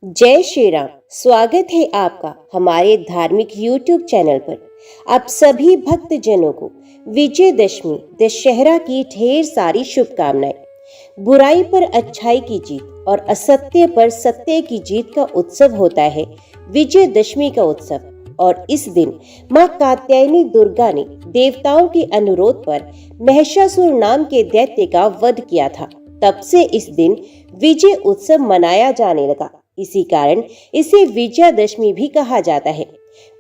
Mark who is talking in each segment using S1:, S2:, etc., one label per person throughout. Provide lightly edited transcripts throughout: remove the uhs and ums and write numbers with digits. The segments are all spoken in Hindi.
S1: जय श्री राम। स्वागत है आपका हमारे धार्मिक YouTube चैनल पर। आप सभी भक्त जनों को विजयदशमी दशहरा की ढेर सारी शुभकामनाएं। बुराई पर अच्छाई की जीत और असत्य पर सत्य की जीत का उत्सव होता है विजयदशमी का उत्सव। और इस दिन मां कात्यायनी दुर्गा ने देवताओं के अनुरोध पर महिषासुर नाम के दैत्य का वध किया था। तब से इस दिन विजय उत्सव मनाया जाने लगा। इसी कारण इसे विजयादशमी भी कहा जाता है।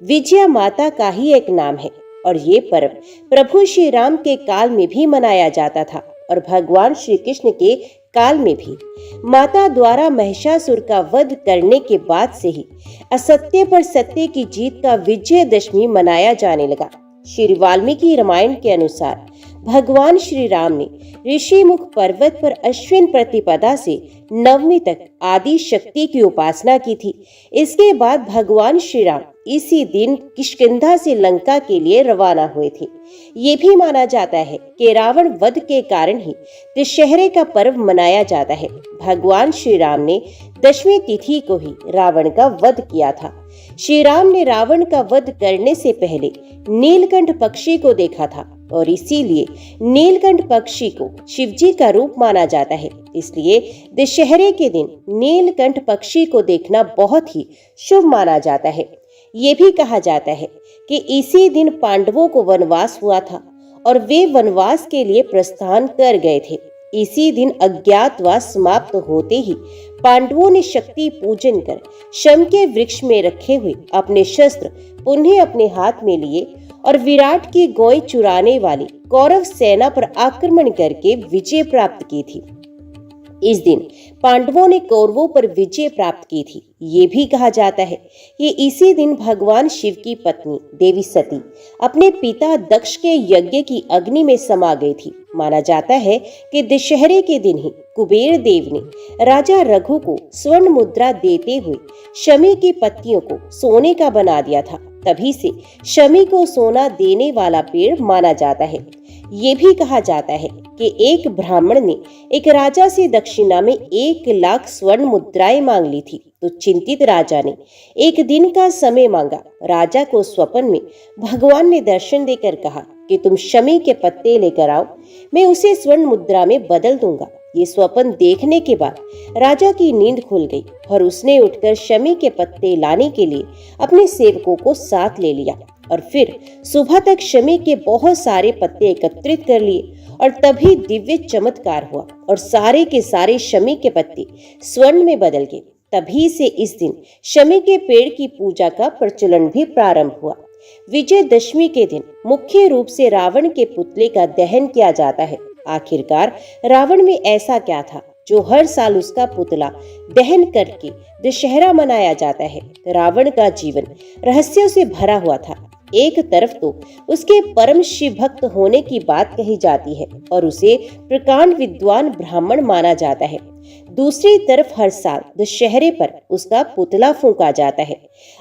S1: विजया माता का ही एक नाम है और ये पर्व प्रभु श्री राम के काल में भी मनाया जाता था और भगवान श्री कृष्ण के काल में भी। माता द्वारा महिषासुर का वध करने के बाद से ही असत्य पर सत्य की जीत का विजयदशमी मनाया जाने लगा। श्री वाल्मीकि रामायण के अनुसार भगवान श्री राम ने ऋषिमुख पर्वत पर अश्विन प्रतिपदा से नवमी तक आदि शक्ति की उपासना की थी। इसके बाद भगवान श्री राम इसी दिन किष्किंधा से लंका के लिए रवाना हुए थे। ये भी माना जाता है कि रावण वध के कारण ही दशहरे का पर्व मनाया जाता है। भगवान श्री राम ने दशमी तिथि को ही रावण का वध किया था। श्री राम ने रावण का वध करने से पहले नीलकंठ पक्षी को देखा था और इसीलिए नीलकंठ पक्षी को शिवजी का रूप माना जाता है। इसलिए दशहरे के दिन नीलकंठ पक्षी को देखना बहुत ही शुभ माना जाता है। ये भी कहा जाता है कि इसी दिन पांडवों को वनवास हुआ था और वे वनवास के लिए प्रस्थान कर गए थे। इसी दिन अज्ञातवास समाप्त होते ही पांडवों ने शक्ति पूजन कर शम के वृक्ष में रखे हुए अपने शस्त्र पुनः अपने हाथ में लिए और विराट की गोई चुराने वाली कौरव सेना पर आक्रमण करके विजय प्राप्त की थी। इस दिन पांडवों ने कौरवों पर विजय प्राप्त की थी। ये भी कहा जाता है कि इसी दिन भगवान शिव की पत्नी देवी सती अपने पिता दक्ष के यज्ञ की अग्नि में समा गई थी। माना जाता है कि दशहरे के दिन ही कुबेर देव ने राजा रघु को स्वर्ण मुद्रा देते हुए शमी की पत्तियों को सोने का बना दिया था। तभी से शमी को सोना देने वाला पेड़ माना जाता है। ये भी कहा जाता है कि एक ब्राह्मण ने एक राजा से दक्षिणा में 1,00,000 स्वर्ण मुद्राएं मांग ली थी। तो चिंतित राजा ने एक दिन का समय मांगा। राजा को स्वप्न में भगवान ने दर्शन देकर कहा कि तुम शमी के पत्ते लेकर आओ, मैं उसे स्वर्ण मुद्रा में बदल दूंगा। ये स्वप्न देखने के बाद राजा की नींद खुल गई और उसने उठकर शमी के पत्ते लाने के लिए अपने सेवकों को साथ ले लिया और फिर सुबह तक शमी के बहुत सारे पत्ते एकत्रित कर लिए और तभी दिव्य चमत्कार हुआ और सारे के सारे शमी के पत्ते स्वर्ण में बदल गए। तभी से इस दिन शमी के पेड़ की पूजा का प्रचलन भी प्रारंभ हुआ। विजयदशमी के दिन मुख्य रूप से रावण के पुतले का दहन किया जाता है। आखिरकार रावण में ऐसा क्या था जो हर साल उसका पुतला दहन करके दशहरा मनाया जाता है। रावण का जीवन रहस्यों से भरा हुआ था। एक तरफ तो उसके परम शिव भक्त होने की बात कही जाती है और उसे प्रकांड विद्वान ब्राह्मण माना जाता है। दूसरी तरफ हर साल दशहरे पर उसका पुतला फूंका जाता है।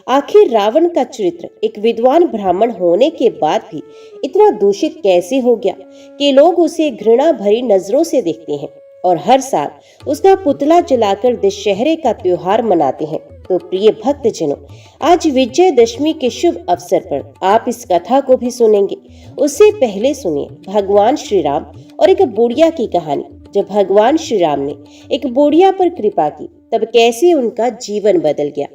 S1: आखिर रावण का चरित्र एक विद्वान ब्राह्मण होने के बाद भी इतना दूषित कैसे हो गया कि लोग उसे घृणा भरी नजरों से देखते हैं और हर साल उसका पुतला जलाकर दशहरे का त्योहार मनाते हैं। तो प्रिय भक्त जनों, आज विजयदशमी के शुभ अवसर पर आप इस कथा को भी सुनेंगे। उससे पहले सुनिए भगवान श्री राम और एक बुढ़िया की कहानी। जब भगवान श्री राम ने एक बुढ़िया पर कृपा की तब कैसे उनका जीवन बदल गया,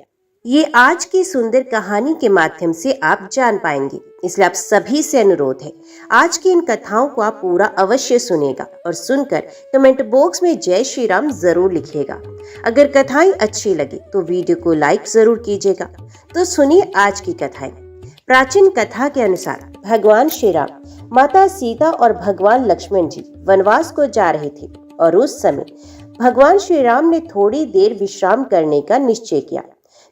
S1: ये आज की सुंदर कहानी के माध्यम से आप जान पाएंगे। इसलिए आप सभी से अनुरोध है, आज की इन कथाओं को आप पूरा अवश्य सुनेगा और सुनकर कमेंट बॉक्स में जय श्री राम जरूर लिखिएगा। अगर कथाएं अच्छी लगे तो वीडियो को लाइक जरूर कीजिएगा। तो सुनिए आज की कथाएं। प्राचीन कथा के अनुसार भगवान श्री राम, माता सीता और भगवान लक्ष्मण जी वनवास को जा रहे थे और उस समय भगवान श्री राम ने थोड़ी देर विश्राम करने का निश्चय किया।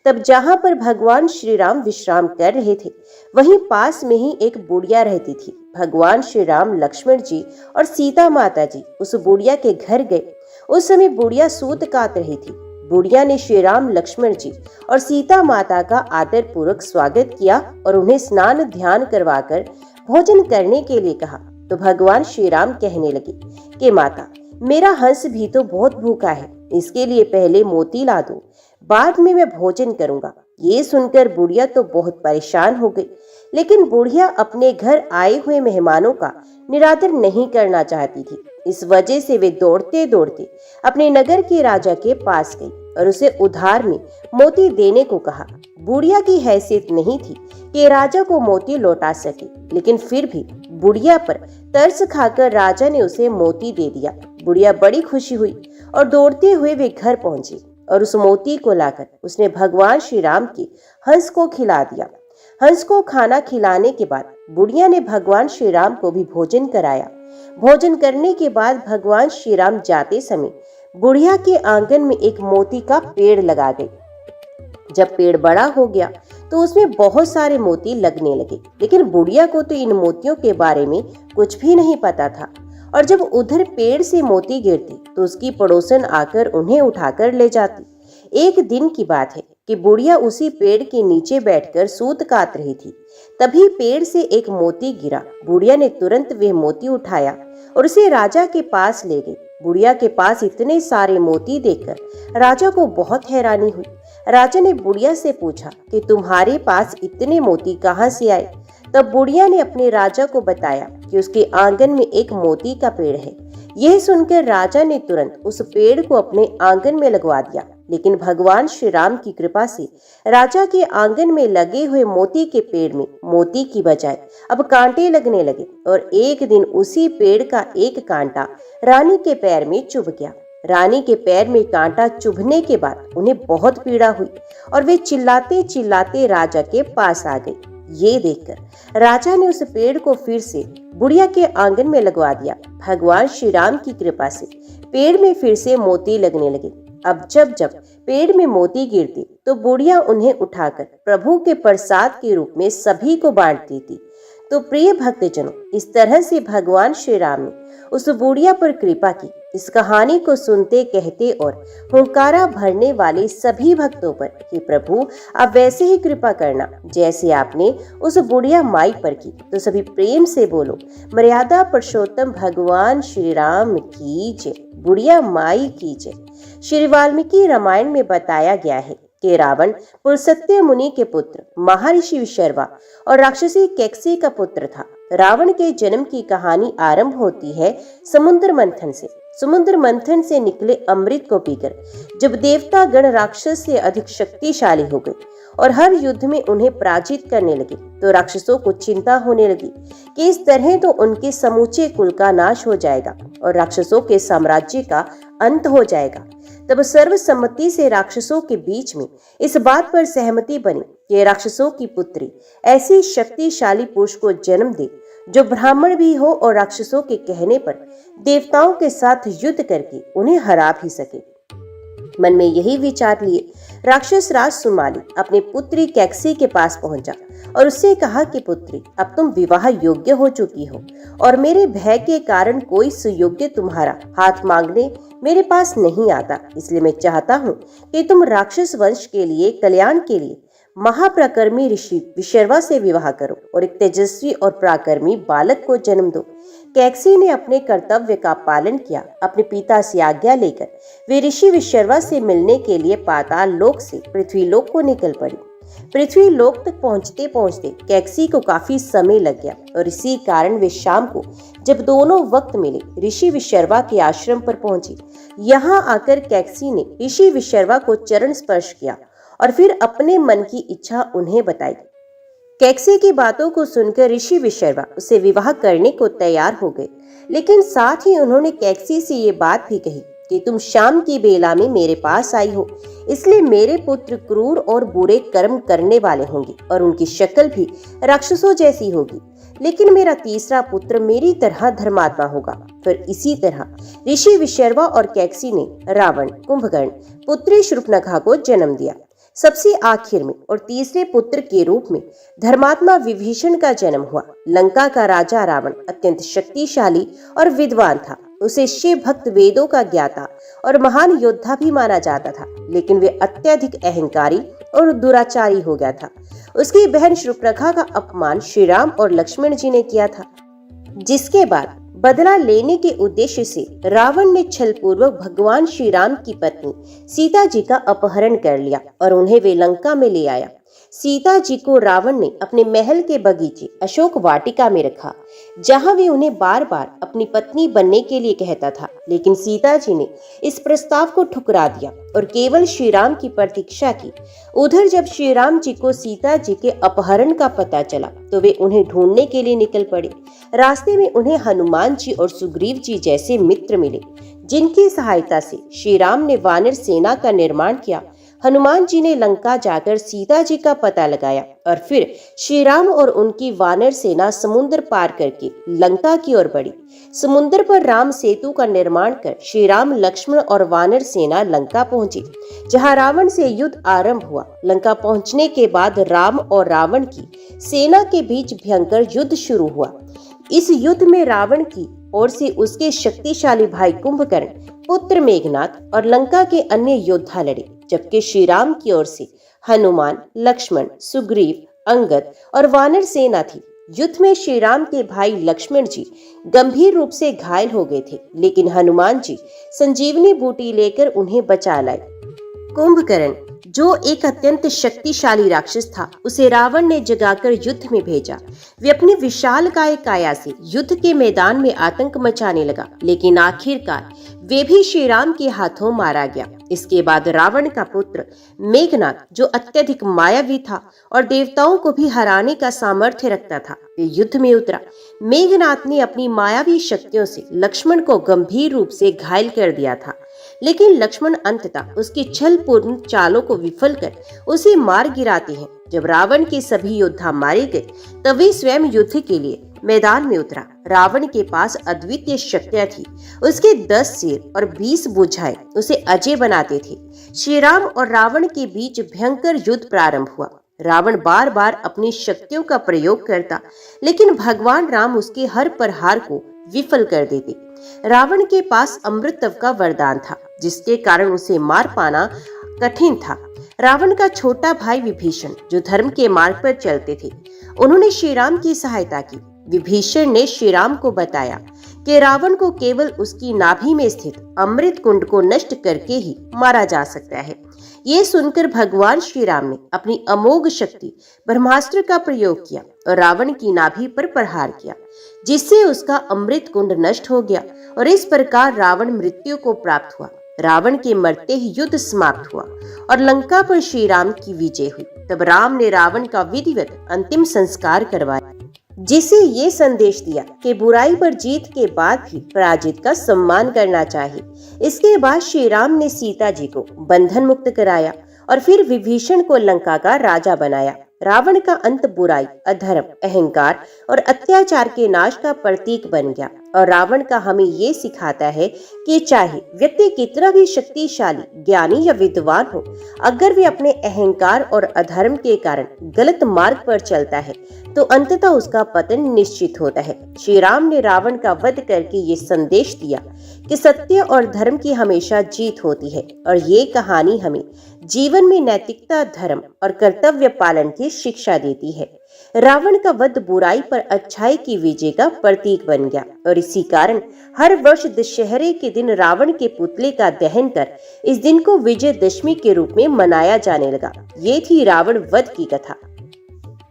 S1: तब जहां पर भगवान श्री राम विश्राम कर रहे थे वहीं पास में ही एक बुढ़िया रहती थी। भगवान श्री राम, लक्ष्मण जी और सीता माता जी उस बुढ़िया के घर गए। उस समय बुढ़िया सूत काट रही थी। बुढ़िया ने श्री राम, लक्ष्मण जी और सीता माता का आदर पूर्वक स्वागत किया और उन्हें स्नान ध्यान करवाकर भोजन करने के लिए कहा। तो भगवान श्री राम कहने लगे कि माता, मेरा हंस भी तो बहुत भूखा है, इसके लिए पहले मोती ला दो। बाद में मैं भोजन करूंगा। ये सुनकर बुढ़िया तो बहुत परेशान हो गई, लेकिन बुढ़िया अपने घर आए हुए मेहमानों का निरादर नहीं करना चाहती थी। इस वजह से वे दौड़ते दौड़ते अपने नगर के राजा के पास गई और उसे उधार में मोती देने को कहा। बुढ़िया की हैसियत नहीं थी कि राजा को मोती लौटा सके, लेकिन फिर भी बुढ़िया पर तरस खाकर राजा ने उसे मोती दे दिया। बुढ़िया बड़ी खुशी हुई और दौड़ते हुए वे घर पहुंची और उस मोती को लाकर उसने भगवान श्री राम के हंस को खिला दिया। हंस को खाना खिलाने के बाद बुढ़िया ने भगवान श्री राम को भी भोजन कराया। भोजन करने के बाद भगवान श्री राम जाते समय बुढ़िया के आंगन में एक मोती का पेड़ लगा गई। जब पेड़ बड़ा हो गया तो उसमें बहुत सारे मोती लगने लगे, लेकिन बुढ़िया को तो इन मोतियों के बारे में कुछ भी नहीं पता था। और जब उधर पेड़ से मोती गिरते तो उसकी पड़ोसन आकर उन्हें उठाकर ले जाती। एक दिन की बात है कि बुढ़िया उसी पेड़ के नीचे बैठकर सूत काट रही थी। तभी पेड़ से एक मोती गिरा। बुढ़िया ने तुरंत वह मोती उठाया और उसे राजा के पास ले गई। बुढ़िया के पास इतने सारे मोती देखकर राजा को बहुत हैरानी हुई। राजा ने बुढ़िया से पूछा कि तुम्हारे पास इतने मोती कहाँ से आए? तब बुढ़िया ने अपने राजा को बताया कि उसके आंगन में एक मोती का पेड़ है। यह सुनकर राजा ने तुरंत उस पेड़ को अपने आंगन में लगवा दिया, लेकिन भगवान श्री राम की कृपा से राजा के आंगन में लगे हुए मोती के पेड़ में मोती की बजाय अब कांटे लगने लगे और एक दिन उसी पेड़ का एक कांटा रानी के पैर में चुभ गया। रानी के पैर में कांटा चुभने के बाद उन्हें बहुत पीड़ा हुई और वे चिल्लाते चिल्लाते राजा के पास आ गई। ये देखकर राजा ने उस पेड़ को फिर से बुढ़िया के आंगन में लगवा दिया। भगवान श्री राम की कृपा से पेड़ में फिर से मोती लगने लगे। अब जब जब पेड़ में मोती गिरते तो बुढ़िया उन्हें उठाकर प्रभु के प्रसाद के रूप में सभी को बांट देती। तो प्रिय भक्तजनों, इस तरह से भगवान श्री राम ने उस बुढ़िया पर कृपा की। इस कहानी को सुनते, कहते और हुंकारा भरने वाले सभी भक्तों पर कि प्रभु आप वैसे ही कृपा करना जैसे आपने उस बुढ़िया माई पर की। तो सभी प्रेम से बोलो, मर्यादा पुरुषोत्तम भगवान श्री राम की जय, बुढ़िया माई की जय। श्री वाल्मीकि रामायण में बताया गया है कि रावण पुलस्त्य मुनि के पुत्र महर्षि विशर्वा और राक्षसी कैकसी का पुत्र था। रावण के जन्म की कहानी आरंभ होती है समुद्र मंथन से। समुद्र मंथन से निकले अमृत को पीकर जब देवता गण राक्षस से अधिक शक्तिशाली हो गए और हर युद्ध में उन्हें पराजित करने लगे, तो राक्षसों को चिंता होने लगी कि इस तरह तो उनके समूचे कुल का नाश हो जाएगा और राक्षसों के साम्राज्य का अंत हो जाएगा। तब सर्वसम्मति से राक्षसों के बीच में इस बात पर सहमति बनी कि राक्षसों की पुत्री ऐसी शक्तिशाली पुरुष को जन्म दे जो ब्राह्मण भी हो और राक्षसों के कहने पर देवताओं के साथ युद्ध करके उन्हें हरा भी सके। मन में यही विचार लिए राक्षस राज सुमाली अपने पुत्री कैकसी के पास पहुंचा और उससे कहा कि पुत्री, अब तुम विवाह योग्य हो चुकी हो और मेरे भय के कारण कोई सुयोग्य तुम्हारा हाथ मांगने मेरे पास नहीं आता। इसलिए मैं चाहता हूँ कि तुम राक्षस वंश के लिए कल्याण के लिए महाप्रकर्मी ऋषि विशर्वा से विवाह करो और एक तेजस्वी और पराक्रमी बालक को जन्म दो। कैकसी ने अपने कर्तव्य का पालन किया। अपने पिता से आज्ञा लेकर वे ऋषि विशर्वा से मिलने के लिए पाताल लोक से पृथ्वी लोक को निकल पड़ी। पृथ्वी लोक तक पहुंचते पहुंचते कैकसी को काफी समय लग गया और इसी कारण वे शाम को जब दोनों वक्त मिले ऋषि विशर्वा के आश्रम पर पहुंची। यहाँ आकर कैकसी ने ऋषि विशर्वा को चरण स्पर्श किया और फिर अपने मन की इच्छा उन्हें बताई। कैकसी की बातों को सुनकर ऋषि विशर्वा उसे विवाह करने को तैयार हो गए, लेकिन साथ ही उन्होंने कैकसी से ये बात भी कही कि तुम शाम की बेला में मेरे पास आई हो, इसलिए मेरे पुत्र क्रूर और बुरे कर्म करने वाले होंगे और उनकी शक्ल भी राक्षसों जैसी होगी, लेकिन मेरा तीसरा पुत्र मेरी तरह धर्मात्मा होगा। फिर इसी तरह ऋषि विशर्वा और कैकसी ने रावण, कुंभकर्ण, पुत्री शूर्पणखा को जन्म दिया। सबसे आखिर में और तीसरे पुत्र के रूप में धर्मात्मा विभीषण का जन्म हुआ। लंका का राजा रावण अत्यंत शक्तिशाली और विद्वान था। उसे शिव भक्त, वेदों का ज्ञाता और महान योद्धा भी माना जाता था, लेकिन वे अत्यधिक अहंकारी और दुराचारी हो गया था। उसकी बहन शूर्पणखा का अपमान श्री राम और लक्ष्मण जी ने किया था, जिसके बाद बदला लेने के उद्देश्य से रावण ने छलपूर्वक भगवान श्री राम की पत्नी सीता जी का अपहरण कर लिया और उन्हें वे लंका में ले आया। सीता जी को रावण ने अपने महल के बगीचे अशोक वाटिका में रखा, जहां वे उन्हें बार बार अपनी पत्नी बनने के लिए कहता था, लेकिन सीता जी ने इस प्रस्ताव को ठुकरा दिया और केवल श्री राम की प्रतीक्षा की। उधर जब श्री राम जी को सीता जी के अपहरण का पता चला तो वे उन्हें ढूंढने के लिए निकल पड़े। रास्ते में उन्हें हनुमान जी और सुग्रीव जी जैसे मित्र मिले, जिनकी सहायता से श्री राम ने वानर सेना का निर्माण किया। हनुमान जी ने लंका जाकर सीता जी का पता लगाया और फिर श्री राम और उनकी वानर सेना समुद्र पार करके लंका की ओर बढ़ी। समुद्र पर राम सेतु का निर्माण कर श्री राम, लक्ष्मण और वानर सेना लंका पहुंची, जहां रावण से युद्ध आरंभ हुआ। लंका पहुंचने के बाद राम और रावण की सेना के बीच भयंकर युद्ध शुरू हुआ। इस युद्ध में रावण की ओर से उसके शक्तिशाली भाई कुंभकर्ण, पुत्र मेघनाद और लंका के अन्य योद्धा लड़े, जबकि श्री राम की ओर से हनुमान, लक्ष्मण, सुग्रीव, अंगद और वानर सेना थी। युद्ध में श्री राम के भाई लक्ष्मण जी गंभीर रूप से घायल हो गए थे, लेकिन हनुमान जी संजीवनी बूटी लेकर उन्हें बचा लाए। कुंभकर्ण, जो एक अत्यंत शक्तिशाली राक्षस था, उसे रावण ने जगाकर युद्ध में भेजा। वे अपनी विशालकाय काया से युद्ध के मैदान में आतंक मचाने लगा, लेकिन आखिरकार वे भी श्री राम के हाथों मारा गया। इसके बाद रावण का पुत्र मेघनाद, जो अत्यधिक मायावी था और देवताओं को भी हराने का सामर्थ्य रखता था, वे युद्ध में उतरा। मेघनाद ने अपनी मायावी शक्तियों से लक्ष्मण को गंभीर रूप से घायल कर दिया था, लेकिन लक्ष्मण अंततः उसकी छलपूर्ण चालों को विफल कर उसे मार गिराते हैं। जब रावण के सभी योद्धा मारे गए तब वे स्वयं युद्ध के लिए मैदान में उतरा। रावण के पास अद्वितीय शक्तियां थी। उसके 10 सिर और 20 भुजाएं उसे अजय बनाते थे। श्री राम और रावण के बीच भयंकर युद्ध प्रारंभ हुआ। रावण बार बार अपनी शक्तियों का प्रयोग करता, लेकिन भगवान राम उसके हर प्रहार को विफल कर देते। रावण के पास अमृतत्व का वरदान था, जिसके कारण उसे मार पाना कठिन था। रावण का छोटा भाई विभीषण, जो धर्म के मार्ग पर चलते थे, उन्होंने श्री राम की सहायता की। विभीषण ने श्री राम को बताया कि रावण को केवल उसकी नाभि में स्थित अमृत कुंड को नष्ट करके ही मारा जा सकता है। ये सुनकर भगवान श्री राम ने अपनी अमोघ शक्ति ब्रह्मास्त्र का प्रयोग किया और रावण की नाभि पर प्रहार किया, जिससे उसका अमृत कुंड नष्ट हो गया और इस प्रकार रावण मृत्यु को प्राप्त हुआ। रावण के मरते ही युद्ध समाप्त हुआ और लंका पर श्री राम की विजय हुई। तब राम ने रावण का विधिवत अंतिम संस्कार करवाया, जिसे ये संदेश दिया कि बुराई पर जीत के बाद भी पराजित का सम्मान करना चाहिए। इसके बाद श्री राम ने सीता जी को बंधन मुक्त कराया और फिर विभीषण को लंका का राजा बनाया। रावण का अंत बुराई, अधर्म, अहंकार और अत्याचार के नाश का प्रतीक बन गया और रावण का हमें ये सिखाता है कि चाहे व्यक्ति कितना भी शक्तिशाली, ज्ञानी या विद्वान हो, अगर वे अपने अहंकार और अधर्म के कारण गलत मार्ग पर चलता है तो अंततः उसका पतन निश्चित होता है। श्री राम ने रावण का वध करके ये संदेश दिया कि सत्य और धर्म की हमेशा जीत होती है और ये कहानी हमें जीवन में नैतिकता, धर्म और कर्तव्य पालन की शिक्षा देती है। रावण का वध बुराई पर अच्छाई की विजय का प्रतीक बन गया और इसी कारण हर वर्ष दशहरे के दिन रावण के पुतले का दहन कर इस दिन को विजयदशमी के रूप में मनाया जाने लगा। ये थी रावण वध की कथा।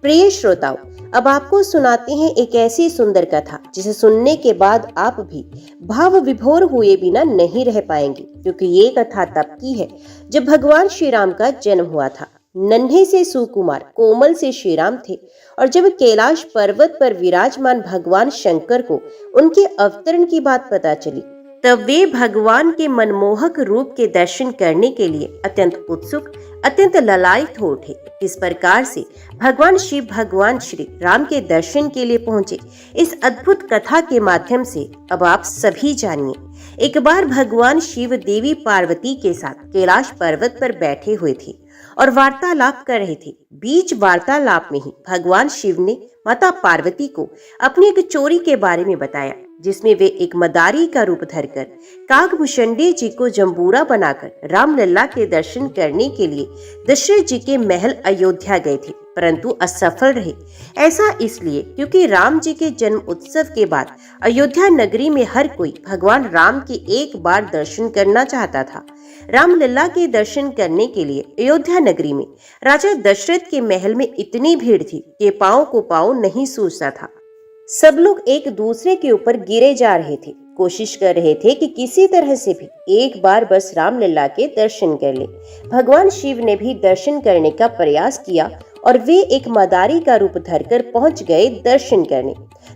S1: प्रिय श्रोताओं, अब आपको सुनाते हैं एक ऐसी सुंदर कथा जिसे सुनने के बाद आप भी भाव विभोर हुए बिना नहीं रह पाएंगे, क्योंकि ये कथा तब की है जब भगवान श्री राम का जन्म हुआ था। नन्हे से सुकुमार, कोमल से श्री राम थे और जब कैलाश पर्वत पर विराजमान भगवान शंकर को उनके अवतरण की बात पता चली तब वे भगवान के मनमोहक रूप के दर्शन करने के लिए अत्यंत उत्सुक, अत्यंत ललायित हो उठे। इस प्रकार से भगवान शिव भगवान श्री राम के दर्शन के लिए पहुंचे। इस अद्भुत कथा के माध्यम से अब आप सभी जानिए। एक बार भगवान शिव देवी पार्वती के साथ कैलाश पर्वत पर बैठे हुए थे और वार्तालाप कर रहे थे। बीच वार्तालाप में ही भगवान शिव ने माता पार्वती को अपनी एक चोरी के बारे में बताया। जिसमें वे एक मदारी का रूप धरकर काकभूषणी जी को जंबूरा बनाकर रामलला के दर्शन करने के लिए दशरथ जी के महल अयोध्या गए थे, परंतु असफल रहे। ऐसा इसलिए क्योंकि राम जी के जन्म उत्सव के बाद अयोध्या नगरी में हर कोई भगवान राम के एक बार दर्शन करना चाहता था। रामलला के दर्शन करने के लिए अयोध्या नगरी में राजा दशरथ के महल में इतनी भीड़ थी कि पांव को पांव नहीं सूझता था। सब लोग एक दूसरे के ऊपर गिरे जा रहे थे, कोशिश कर रहे थे कि किसी तरह से भी एक बार बस रामलला के दर्शन कर ले। भगवान शिव ने भी दर्शन करने का प्रयास किया और वे एक मदारी का रूप धरकर पहुंच गए दर्शन करने।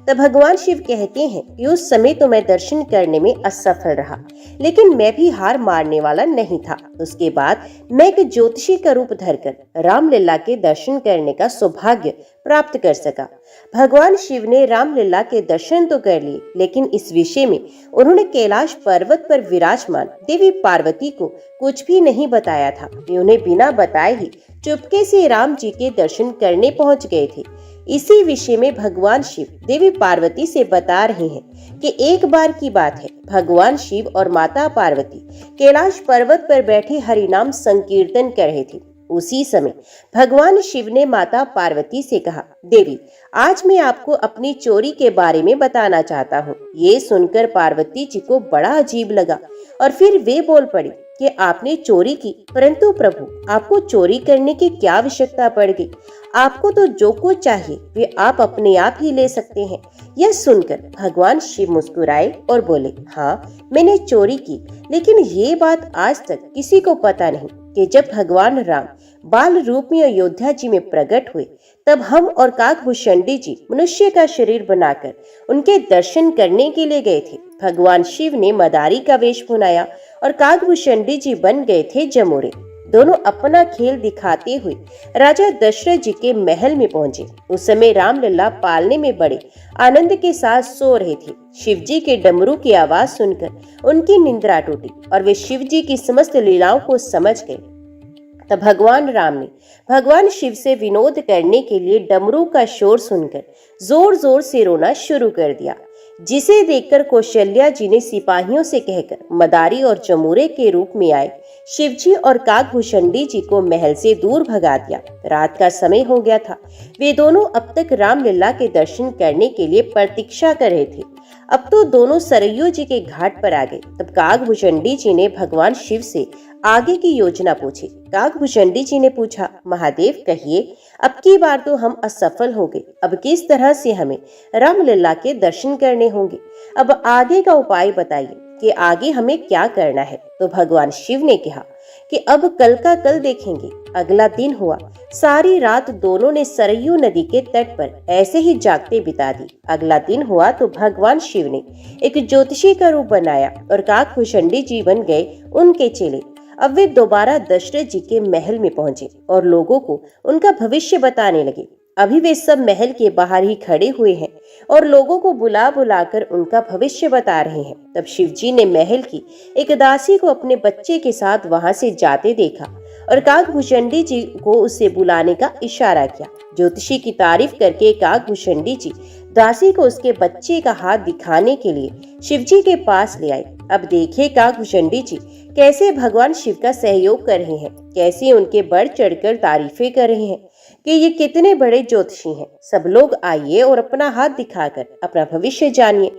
S1: तब भगवान शिव कहते हैं कि उस समय तो मैं दर्शन करने में असफल रहा, लेकिन मैं भी हार मारने वाला नहीं था। उसके बाद मैं एक ज्योतिषी का रूप धरकर रामलला के दर्शन करने का सौभाग्य प्राप्त कर सका। भगवान शिव ने रामलला के दर्शन तो कर लिए, लेकिन इस विषय में उन्होंने कैलाश पर्वत पर विराजमान देवी पार्वती को कुछ भी नहीं बताया था। वे उन्हें बिना बताए ही चुपके से राम जी के दर्शन करने पहुंच गए थे। इसी विषय में भगवान शिव देवी पार्वती से बता रहे हैं कि एक बार की बात है, भगवान शिव और माता पार्वती कैलाश पर्वत पर बैठे हरिनाम संकीर्तन कर रहे थे। उसी समय भगवान शिव ने माता पार्वती से कहा, देवी, आज मैं आपको अपनी चोरी के बारे में बताना चाहता हूँ। ये सुनकर पार्वती जी को बड़ा अजीब लगा और फिर वे बोल पड़ी कि आपने चोरी की, परंतु प्रभु, आपको चोरी करने की क्या आवश्यकता पड़ गई? आपको तो जो कुछ चाहिए वे आप अपने आप ही ले सकते हैं। यह सुनकर भगवान शिव मुस्कुराए और बोले, हाँ, मैंने चोरी की, लेकिन ये बात आज तक किसी को पता नहीं कि जब भगवान राम बाल रूप में अयोध्या जी में प्रकट हुए, तब हम और काकभूषणी जी मनुष्य का शरीर बनाकर उनके दर्शन करने के लिए गए थे। भगवान शिव ने मदारी का वेश बनाया और काकभूषणी जी बन गए थे जमोरे। दोनों अपना खेल दिखाते हुए राजा दशरथ जी के महल में पहुंचे। उस समय रामलला पालने में बड़े आनंद के साथ सो रहे थे। शिव जी के डमरू की आवाज सुनकर उनकी निंद्रा टूटी और वे शिव जी की समस्त लीलाओं को समझ गए। तब भगवान राम ने भगवान शिव से विनोद करने के लिए डमरू का शोर सुनकर जोर जोर से रोना शुरू कर दिया, जिसे देखकर कौशल्या जी ने सिपाहियों से कहकर मदारी और जमूरे के रूप में आए शिवजी और काकभूषणी जी को महल से दूर भगा दिया। रात का समय हो गया था। वे दोनों अब तक रामलला के दर्शन करने के लिए प्रतीक्षा कर रहे थे। अब तो दोनों सरयू जी के घाट पर आ गए। तब काकभूषणी जी ने भगवान शिव से आगे की योजना पूछी। काकभूषणी जी ने पूछा, महादेव, कहिए, अब की बार तो हम असफल हो गए, अब किस तरह से हमें रामलला के दर्शन करने होंगे? अब आगे का उपाय बताइए कि आगे हमें क्या करना है। तो भगवान शिव ने कहा कि अब कल का कल देखेंगे। अगला दिन हुआ। सारी रात दोनों ने सरयू नदी के तट पर ऐसे ही जागते बिता दी। अगला दिन हुआ तो भगवान शिव ने एक ज्योतिषी का रूप बनाया और काकभूषणी जी बन गए उनके चेले। अब वे दोबारा दशरथ जी के महल में पहुंचे और लोगों को उनका भविष्य बताने लगे। अभी वे सब महल के बाहर ही खड़े हुए हैं और लोगों को बुला बुलाकर उनका भविष्य बता रहे हैं। तब शिवजी ने महल की एक दासी को अपने बच्चे के साथ वहां से जाते देखा और काकभूषणी जी को उसे बुलाने का इशारा किया। ज्योतिषी की तारीफ करके काकभूषणी जी दासी को उसके बच्चे का हाथ दिखाने के लिए शिवजी के पास ले आए। अब देखिए काकभूषणी जी कैसे भगवान शिव का सहयोग कर रहे हैं, कैसे उनके बढ़ चढ़कर तारीफें कर रहे हैं कि ये कितने बड़े ज्योतिषी हैं। सब लोग आइए और अपना हाथ दिखाकर अपना भविष्य जानिए।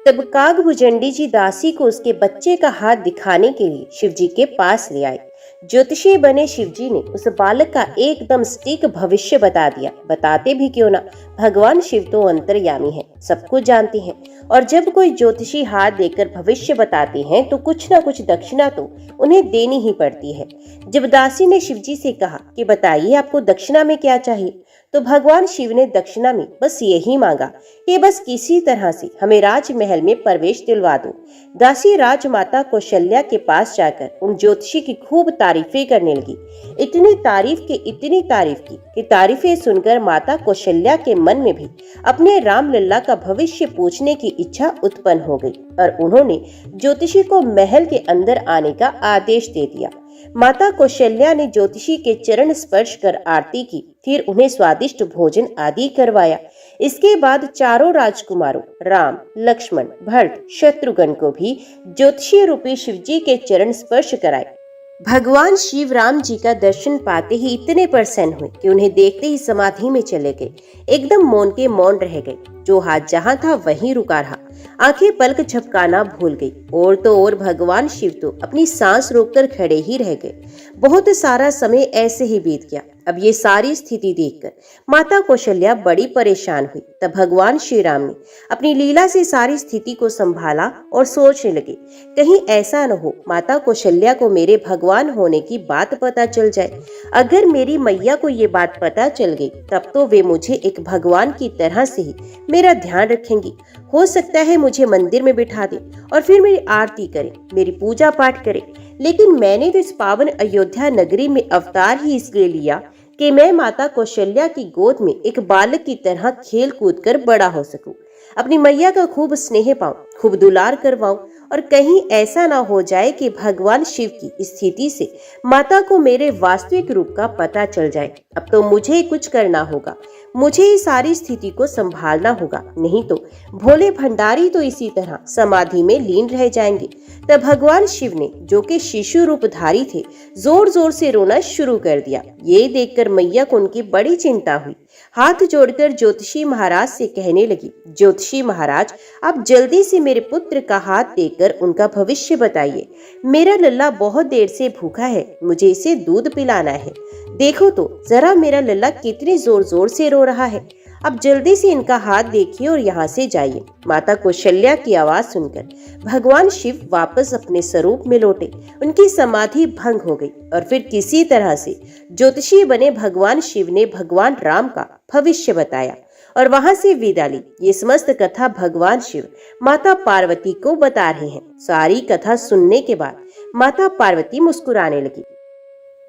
S1: तब काकभूषणी जी दासी को उसके बच्चे का हाथ दिखाने के लिए शिवजी के पास ले आए। ज्योतिषी बने शिवजी ने उस बालक का एकदम सटीक भविष्य बता दिया। बताते भी क्यों ना, भगवान शिव तो अंतर्यामी है, सब कुछ जानते हैं। और जब कोई ज्योतिषी हाथ देकर भविष्य बताते हैं तो कुछ ना कुछ दक्षिणा तो उन्हें देनी ही पड़ती है। जब दासी ने शिवजी से कहा कि बताइए आपको दक्षिणा में क्या चाहिए, तो भगवान शिव ने दक्षिणा में बस यही मांगा कि बस किसी तरह से हमें राजमहल में प्रवेश दिलवा दो। दासी राजमाता कौशल्या के पास जाकर उन ज्योतिषी की खूब तारीफें करने लगी। इतनी तारीफ की कि तारीफें सुनकर माता कौशल्या के मन में भी अपने रामलला का भविष्य पूछने की इच्छा उत्पन्न हो गई और उन्होंने ज्योतिषी को महल के अंदर आने का आदेश दे दिया। माता कौशल्या ने ज्योतिषी के चरण स्पर्श कर आरती की, फिर उन्हें स्वादिष्ट भोजन आदि करवाया। इसके बाद चारों राजकुमारों राम, लक्ष्मण, भरत, शत्रुघ्न को भी ज्योतिषी रूपी शिवजी के चरण स्पर्श कराए। भगवान शिव राम जी का दर्शन पाते ही इतने प्रसन्न हुए कि उन्हें देखते ही समाधि में चले गए। एकदम मौन के मौन रह गए। जो हाथ जहां था वहीं रुका रहा। आंखें पलक झपकाना भूल गई। और तो और भगवान शिव तो अपनी सांस रोककर खड़े ही रह गए। बहुत सारा समय ऐसे ही बीत गया। अब ये सारी स्थिति देखकर माता कौशल्या बड़ी परेशान हुई। तब भगवान श्री राम ने अपनी लीला से सारी स्थिति को संभाला और सोचने लगे, कहीं ऐसा न हो माता कौशल्या को मेरे भगवान होने की बात पता चल जाए। अगर मेरी मैया को ये बात पता चल गई तब तो वे मुझे एक भगवान की तरह से ही मेरा ध्यान रखेंगी। हो सकता है मुझे मंदिर में बिठा दे और फिर मेरी आरती करे, मेरी पूजा पाठ करे। लेकिन मैंने तो इस पावन अयोध्या नगरी में अवतार ही इसलिए लिया कि मैं माता कौशल्या की गोद में एक बालक की तरह खेल कूद कर बड़ा हो सकूं, अपनी मैया का खूब स्नेह पाऊं, खूब दुलार करवाऊं। और कहीं ऐसा ना हो जाए कि भगवान शिव की स्थिति से माता को मेरे वास्तविक रूप का पता चल जाए। अब तो मुझे कुछ करना होगा, मुझे ही सारी स्थिति को संभालना होगा, नहीं तो भोले भंडारी तो इसी तरह समाधि में लीन रह जाएंगे। तब भगवान शिव ने, जो कि शिशु रूपधारी थे, जोर जोर से रोना शुरू कर दिया। ये देखकर मैया को उनकी बड़ी चिंता हुई। हाथ जोड़कर ज्योतिषी महाराज से कहने लगी, ज्योतिषी महाराज, आप जल्दी से मेरे पुत्र का हाथ देकर उनका भविष्य बताइए। मेरा लल्ला बहुत देर से भूखा है, मुझे इसे दूध पिलाना है। देखो तो जरा मेरा लल्ला कितने जोर जोर से रो रहा है। अब जल्दी से इनका हाथ देखिए और यहाँ से जाइए। माता कौशल्या की आवाज सुनकर भगवान शिव वापस अपने स्वरूप में लौटे। उनकी समाधि भंग हो गई और फिर किसी तरह से ज्योतिषी बने भगवान शिव ने भगवान राम का भविष्य बताया और वहां से विदा ली। ये समस्त कथा भगवान शिव माता पार्वती को बता रहे हैं। सारी कथा सुनने के बाद माता पार्वती मुस्कुराने लगी,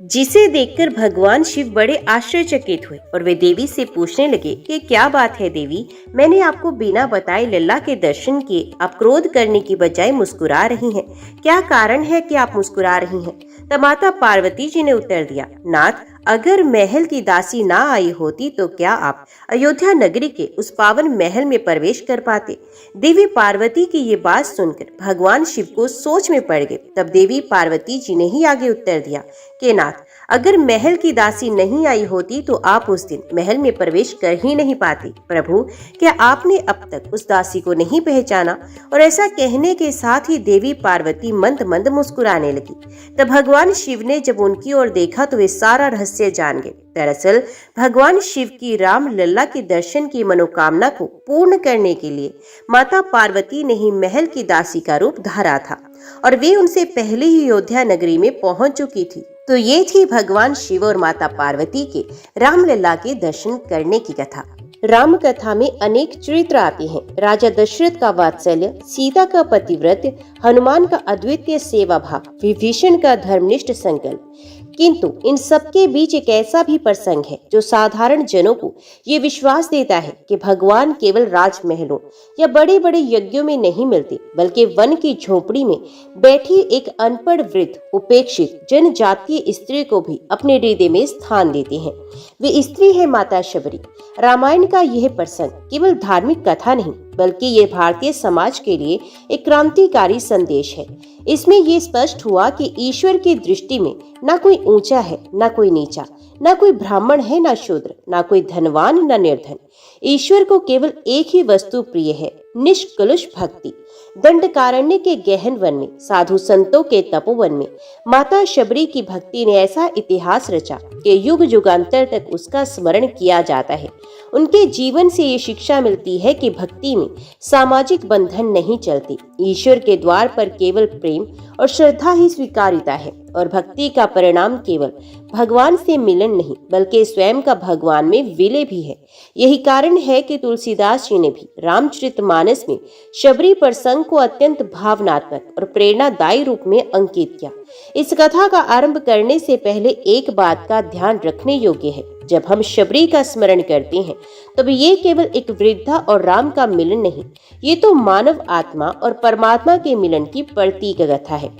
S1: जिसे देखकर भगवान शिव बड़े आश्चर्यचकित हुए और वे देवी से पूछने लगे कि क्या बात है देवी, मैंने आपको बिना बताए लल्ला के दर्शन किए, आप क्रोध करने की बजाय मुस्कुरा रही हैं, क्या कारण है कि आप मुस्कुरा रही हैं? तब माता पार्वती जी ने उत्तर दिया, नाथ, अगर महल की दासी ना आई होती तो क्या आप अयोध्या नगरी के उस पावन महल में प्रवेश कर पाते? देवी पार्वती की ये बात सुनकर भगवान शिव को सोच में पड़ गए। तब देवी पार्वती जी ने ही आगे उत्तर दिया कि नाथ, अगर महल की दासी नहीं आई होती तो आप उस दिन महल में प्रवेश कर ही नहीं पाते। प्रभु, क्या आपने अब तक उस दासी को नहीं पहचाना? और ऐसा कहने के साथ ही देवी पार्वती मंद मंद मुस्कुराने लगी। तब भगवान शिव ने जब उनकी ओर देखा तो वे सारा रहस्य जान गए। दरअसल भगवान शिव की राम लल्ला के दर्शन की मनोकामना को पूर्ण करने के लिए माता पार्वती ने ही महल की दासी का रूप धारा था और वे उनसे पहले ही अयोध्या नगरी में पहुंच चुकी थी। तो ये थी भगवान शिव और माता पार्वती के रामलला के दर्शन करने की कथा। राम कथा में अनेक चरित्र आते हैं। राजा दशरथ का वात्सल्य, सीता का पतिव्रत, हनुमान का अद्वितीय सेवा भाव, विभीषण का धर्मनिष्ठ संकल्प। किंतु इन सबके बीच एक ऐसा भी प्रसंग है जो साधारण जनों को ये विश्वास देता है कि भगवान केवल राजमहलों या बड़े बड़े यज्ञों में नहीं मिलते, बल्कि वन की झोपड़ी में बैठी एक अनपढ़ वृद्ध उपेक्षित जनजातीय स्त्री को भी अपने हृदय में स्थान देते हैं। वे स्त्री है माता शबरी। रामायण का यह प्रसंग केवल धार्मिक कथा नहीं, बल्कि ये भारतीय समाज के लिए एक क्रांतिकारी संदेश है। इसमें ये स्पष्ट हुआ कि ईश्वर की दृष्टि में न कोई ऊंचा है, न कोई नीचा, न कोई ब्राह्मण है, न शूद्र, न कोई धनवान, न निर्धन। ईश्वर को केवल एक ही वस्तु प्रिय है, निष्कलुष भक्ति। दंडकारण्य के गहन वन में, साधु संतों के तपोवन में माता शबरी की भक्ति ने ऐसा इतिहास रचा कि युग युगांतर तक उसका स्मरण किया जाता है। उनके जीवन से ये शिक्षा मिलती है कि भक्ति में सामाजिक बंधन नहीं चलते। ईश्वर के द्वार पर केवल प्रेम और श्रद्धा ही स्वीकार्यता है और भक्ति का परिणाम केवल भगवान से मिलन नहीं, बल्कि स्वयं का भगवान में विलय भी है। यही कारण है कि तुलसीदास जी ने भी रामचरितमानस में शबरी प्रसंग को अत्यंत भावनात्मक और प्रेरणादायी रूप में अंकित किया। इस कथा का आरंभ करने से पहले एक बात का ध्यान रखने योग्य है। जब हम शबरी का स्मरण करते हैं तब ये केवल एक वृद्धा और राम का मिलन नहीं, ये तो मानव आत्मा और परमात्मा के मिलन की प्रतीक कथा है।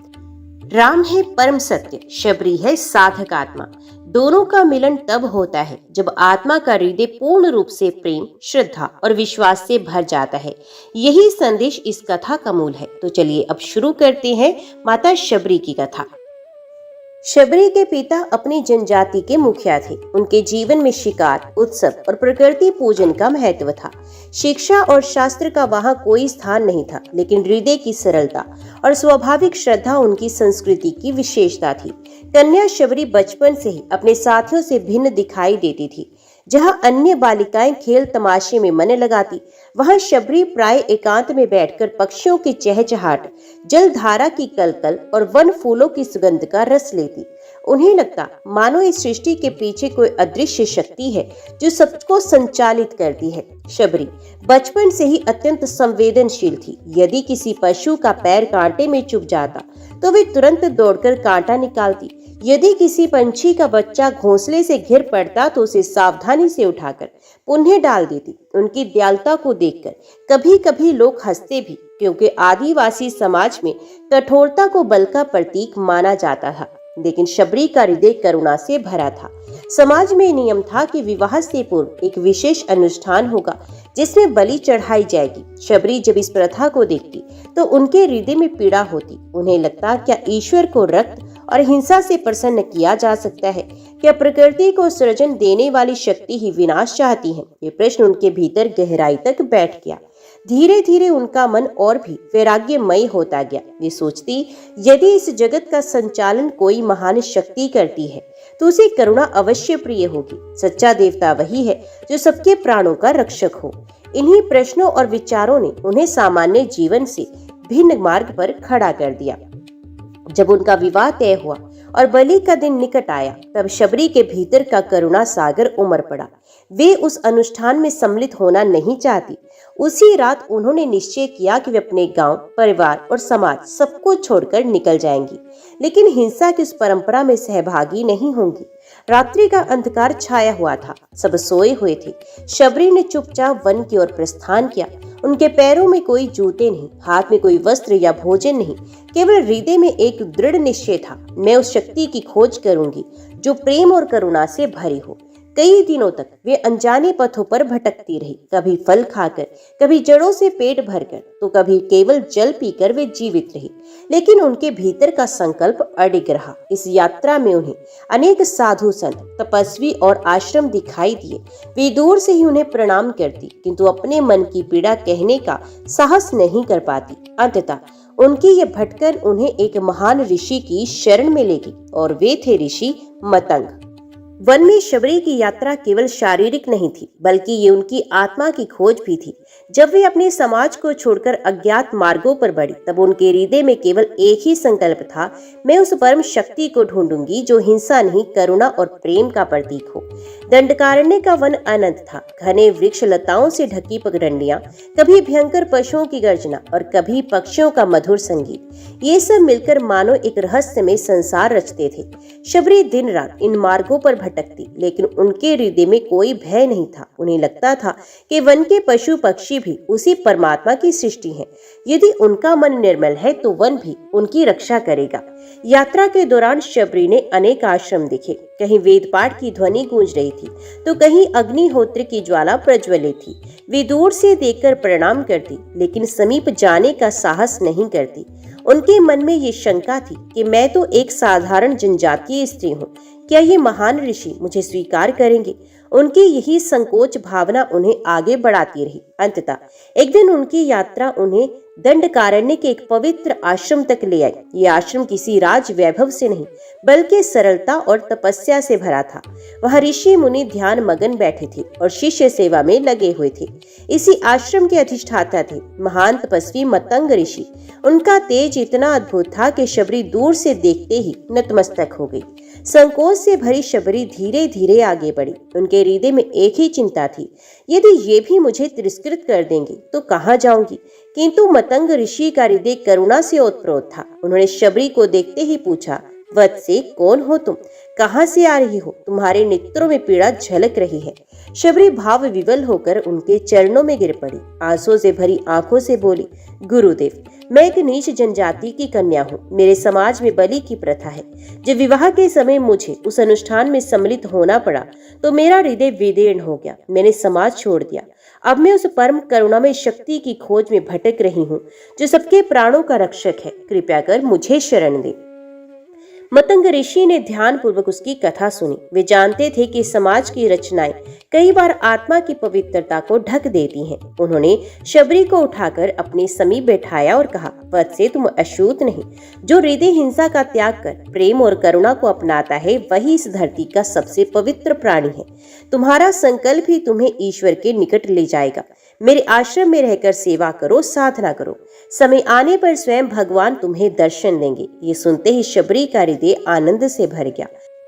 S1: राम है परम सत्य, शबरी है साधक आत्मा। दोनों का मिलन तब होता है जब आत्मा का हृदय पूर्ण रूप से प्रेम, श्रद्धा और विश्वास से भर जाता है। यही संदेश इस कथा का मूल है। तो चलिए अब शुरू करते हैं माता शबरी की कथा। शबरी के पिता अपनी जनजाति के मुखिया थे। उनके जीवन में शिकार, उत्सव और प्रकृति पूजन का महत्व था। शिक्षा और शास्त्र का वहां कोई स्थान नहीं था, लेकिन हृदय की सरलता और स्वाभाविक श्रद्धा उनकी संस्कृति की विशेषता थी। कन्या शबरी बचपन से ही अपने साथियों से भिन्न दिखाई देती थी। जहां अन्य बालिकाएं खेल तमाशे में मन लगाती, वहां शबरी प्राय एकांत में बैठकर पक्षियों की चहचहाट, जलधारा की कलकल और वन फूलों की सुगंध का रस लेती। उन्हें लगता मानो इस सृष्टि के पीछे कोई अदृश्य शक्ति है जो सबको संचालित करती है। शबरी बचपन से ही अत्यंत संवेदनशील थी। यदि किसी पशु का पैर कांटे में चुभ जाता तो वे तुरंत दौड़कर कांटा निकालती। यदि किसी पंछी का बच्चा घोंसले से गिर पड़ता तो उसे सावधानी से उठाकर पुनः डाल देती। उनकी दयालुता को देखकर कभी कभी लोग हंसते भी, क्योंकि आदिवासी समाज में कठोरता को बल का प्रतीक माना जाता था। लेकिन शबरी का हृदय करुणा से भरा था। समाज में नियम था कि विवाह से पूर्व एक विशेष अनुष्ठान होगा जिसमें बलि चढ़ाई जाएगी। शबरी जब इस प्रथा को देखती तो उनके हृदय में पीड़ा होती। उन्हें लगता, क्या ईश्वर को रक्त और हिंसा से प्रसन्न किया जा सकता है? क्या प्रकृति को सृजन देने वाली शक्ति ही विनाश चाहती है? ये प्रश्न उनके भीतर गहराई तक बैठ गया। धीरे धीरे उनका मन और भी वैराग्यमयी होता गया। वे सोचती, यदि इस जगत का संचालन कोई महान शक्ति करती है तो उसे करुणा अवश्य प्रिय होगी। सच्चा देवता वही है जो सबके प्राणों का रक्षक हो। इन्हीं प्रश्नों और विचारों ने उन्हें सामान्य जीवन से भिन्न मार्ग पर खड़ा कर दिया। जब उनका विवाह तय हुआ और बलि का दिन निकट आया, तब शबरी के भीतर का करुणा सागर उमड़ पड़ा। वे उस अनुष्ठान में सम्मिलित होना नहीं चाहती। उसी रात उन्होंने निश्चय किया कि वे अपने गांव, परिवार और समाज सबको छोड़कर निकल जाएंगी, लेकिन हिंसा की उस परंपरा में सहभागी नहीं होंगी। रात्रि का अंधकार छाया हुआ था, सब सोए हुए थे। शबरी ने चुपचाप वन की ओर प्रस्थान किया। उनके पैरों में कोई जूते नहीं, हाथ में कोई वस्त्र या भोजन नहीं, केवल हृदय में एक दृढ़ निश्चय था, मैं उस शक्ति की खोज करूंगी जो प्रेम और करुणा से भरी हो। कई दिनों तक वे अनजाने पथों पर भटकती रही, कभी फल खाकर, कभी जड़ों से पेट भरकर, तो कभी केवल जल पीकर वे जीवित रही। लेकिन उनके भीतर का संकल्प अडिग रहा। इस यात्रा में उन्हें अनेक साधु संत, तपस्वी और आश्रम दिखाई दिए। वे दूर से ही उन्हें प्रणाम करती, किंतु अपने मन की पीड़ा कहने का साहस नहीं कर पाती। अंततः उनकी ये भटकन उन्हें एक महान ऋषि की शरण में ले गई, और वे थे ऋषि मतंग। वन में शबरी की यात्रा केवल शारीरिक नहीं थी, बल्कि ये उनकी आत्मा की खोज भी थी। जब वे अपने समाज को छोड़कर अज्ञात मार्गों पर बढ़ी, तब उनके हृदय में केवल एक ही संकल्प था, मैं उस परम शक्ति को ढूंढूंगी जो हिंसा नहीं, करुणा और प्रेम का प्रतीक हो। दंडकारण्य का वन अनंत था। घने वृक्ष, लताओं से ढकी पगडंडियां, कभी भयंकर पशुओं की गर्जना और कभी पक्षियों का मधुर संगीत, ये सब मिलकर मानो एक रहस्यमय संसार रचते थे। शबरी दिन रात इन मार्गों पर भटकती, लेकिन उनके हृदय में कोई भय नहीं था। उन्हें लगता था कि वन के पशु पक्षी भी उसी परमात्मा की सृष्टि हैं। यदि उनका मन निर्मल है तो वन भी उनकी रक्षा करेगा। यात्रा के दौरान शबरी ने अनेक आश्रम देखे। कहीं वेद पाठ की ध्वनि गूंज रही थी तो कहीं अग्निहोत्र की ज्वाला प्रज्वलित थी। वे दूर से देखकर प्रणाम करती, लेकिन समीप जाने का साहस नहीं करती। उनके मन में ये शंका थी कि मैं तो एक साधारण जनजातीय स्त्री हूँ, क्या ये महान ऋषि मुझे स्वीकार करेंगे? उनकी यही संकोच भावना उन्हें आगे बढ़ाती रही। अंततः एक दिन उनकी यात्रा उन्हें दंडकारण्य के एक पवित्र आश्रम तक ले आई। ये आश्रम किसी राज वैभव से नहीं, बल्कि सरलता और तपस्या से भरा था। वहाँ ऋषि मुनि ध्यान मगन बैठे थे और शिष्य सेवा में लगे हुए थे। इसी आश्रम के अधिष्ठाता थे महान तपस्वी मतंग ऋषि। उनका तेज इतना अद्भुत था कि शबरी दूर से देखते ही नतमस्तक हो गई। संकोच से भरी शबरी धीरे धीरे आगे बढ़ी। उनके हृदय में एक ही चिंता थी, यदि ये भी मुझे तिरस्कृत कर देंगे तो कहाँ जाऊंगी? किंतु मतंग ऋषि का हृदय करुणा से ओतप्रोत था। उन्होंने शबरी को देखते ही पूछा, वत्से, कौन हो तुम? कहां से आ रही हो? तुम्हारे नेत्रों में पीड़ा झलक रही है। शबरी भाव विवल होकर उनके चरणों में गिर पड़ी। आंसू से भरी आंखों से बोली, गुरुदेव, मैं एक नीच जनजाति की कन्या हूँ। मेरे समाज में बलि की प्रथा है। जब विवाह के समय मुझे उस अनुष्ठान में सम्मिलित होना पड़ा तो मेरा हृदय विदीर्ण हो गया। मैंने समाज छोड़ दिया। अब मैं उस परम करुणामय शक्ति की खोज में भटक रही हूँ जो सबके प्राणों का रक्षक है। कृपया कर मुझे शरण दे। मतंग ऋषि ने ध्यान पूर्वक उसकी कथा सुनी। वे जानते थे कि समाज की रचनाएं कई बार आत्मा की पवित्रता को ढक देती हैं। उन्होंने शबरी को उठाकर अपने समीप बैठाया और कहा, वत्से, तुम अछूत नहीं। जो हृदय हिंसा का त्याग कर प्रेम और करुणा को अपनाता है वही इस धरती का सबसे पवित्र प्राणी है। तुम्हारा संकल्प ही तुम्हें ईश्वर के निकट ले जाएगा। मेरे आश्रम में रहकर सेवा करो, साधना करो। समय आने पर स्वयं भगवान तुम्हें दर्शन देंगे। ये सुनते ही शबरी का हृदय आनंद से भर गया।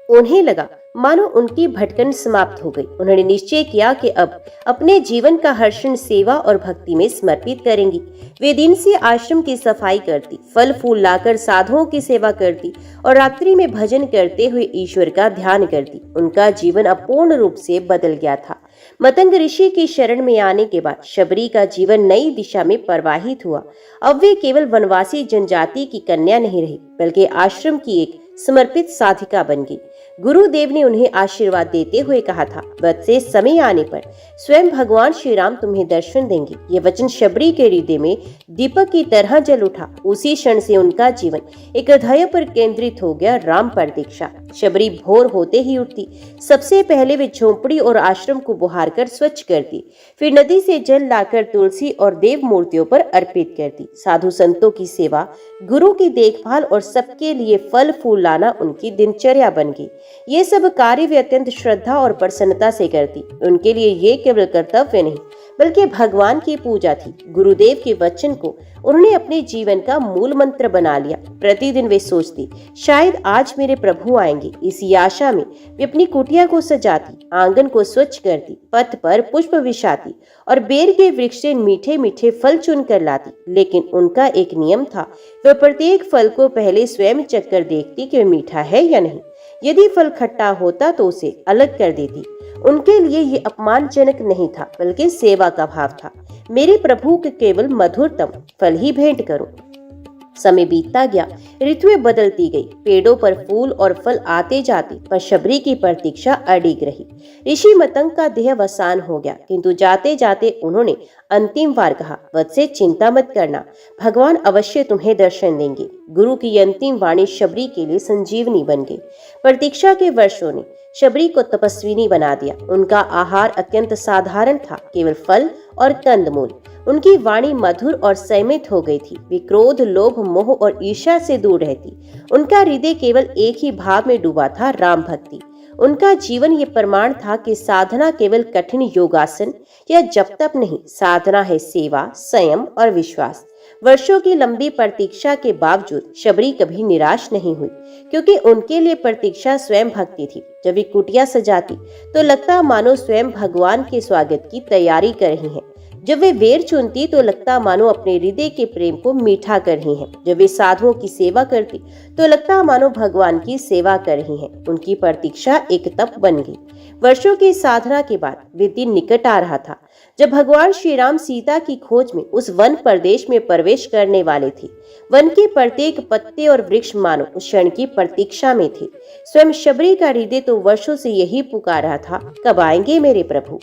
S1: उन्हें लगा मानो उनकी भटकन समाप्त हो गई। उन्होंने निश्चय किया कि अब अपने जीवन का हर क्षण सेवा और भक्ति में समर्पित करेंगी। वे दिन से आश्रम की सफाई करती, फल फूल लाकर साधुओं की सेवा करती और रात्रि में भजन करते हुए ईश्वर का ध्यान करती। उनका जीवन अपूर्ण रूप से बदल गया था। मतंग ऋषि की शरण में आने के बाद शबरी का जीवन नई दिशा में प्रवाहित हुआ। अब वे केवल वनवासी जनजाति की कन्या नहीं रही बल्कि आश्रम की एक समर्पित साधिका बन गई। गुरुदेव ने उन्हें आशीर्वाद देते हुए कहा था, वत्से, समय आने पर स्वयं भगवान श्री राम तुम्हें दर्शन देंगे। ये वचन शबरी के हृदय में दीपक की तरह जल उठा। उसी क्षण से उनका जीवन एक ध्येय पर केंद्रित हो गया, राम प्रतीक्षा। शबरी भोर होते ही उठती। सबसे पहले वे झोंपड़ी और आश्रम को बुहार कर स्वच्छ करती, फिर नदी से जल लाकर तुलसी और देव मूर्तियों पर अर्पित करती। साधु संतों की सेवा, गुरु की देखभाल और सबके लिए फल फूल लाना उनकी दिनचर्या बन गई। ये सब कार्य वे अत्यंत श्रद्धा और प्रसन्नता से करती। उनके लिए ये केवल कर्तव्य नहीं बल्कि भगवान की पूजा थी। गुरुदेव के वचन को उन्होंने अपने जीवन का मूल मंत्र बना लिया। प्रतिदिन वे सोचती, शायद आज मेरे प्रभु आएंगे। इसी आशा में वे अपनी कुटिया को सजाती, आंगन को स्वच्छ करती, पथ पर पुष्प विछाती और बेर के वृक्ष से मीठे मीठे फल चुन कर लाती। लेकिन उनका एक नियम था, वह प्रत्येक फल को पहले स्वयं चखकर देखती कि वह मीठा है या नहीं। यदि फल खट्टा होता तो उसे अलग कर देती। उनके लिए ये अपमानजनक नहीं था बल्कि सेवा का भाव था। मेरे प्रभु के केवल मधुरतम फल ही भेंट करो। समय बीतता गया, ऋतुएं बदलती गई, पेड़ों पर फूल और फल आते जाते, पर शबरी की प्रतीक्षा अडिग रही। ऋषि मतंग का देह वसान हो गया, किंतु जाते जाते उन्होंने अंतिम बार कहा, वत्से, चिंता मत करना, भगवान अवश्य तुम्हें दर्शन देंगे। गुरु की अंतिम वाणी शबरी के लिए संजीवनी बन गई। प्रतीक्षा के वर्षों ने शबरी को तपस्विनी बना दिया। उनका आहार अत्यंत साधारण था, केवल फल और कंदमूल। उनकी वाणी मधुर और संयमित हो गई थी। वे क्रोध, लोभ, मोह और ईर्ष्या से दूर रहती। उनका हृदय केवल एक ही भाव में डूबा था, राम भक्ति। उनका जीवन ये प्रमाण था कि साधना केवल कठिन योगासन या जप तप नहीं, साधना है सेवा, संयम और विश्वास। वर्षों की लंबी प्रतीक्षा के बावजूद शबरी कभी निराश नहीं हुई, क्योंकि उनके लिए प्रतीक्षा स्वयं भक्ति थी। जब वे कुटिया सजाती तो लगता मानो स्वयं भगवान के स्वागत की तैयारी कर रही हैं। जब वे बेर चुनती तो लगता मानो अपने हृदय के प्रेम को मीठा कर रही हैं। जब वे साधुओं की सेवा करती तो लगता मानो भगवान की सेवा कर रही हैं। उनकी प्रतीक्षा एक तप बन गई। वर्षों की साधना के बाद वे दिन निकट आ रहा था जब भगवान श्री राम सीता की खोज में उस वन प्रदेश में प्रवेश करने वाले थे। वन के प्रत्येक पत्ते और वृक्ष मानो उस क्षण की प्रतीक्षा में थे। स्वयं शबरी का हृदय तो वर्षों से यही पुकार रहा था, कब आएंगे मेरे प्रभु।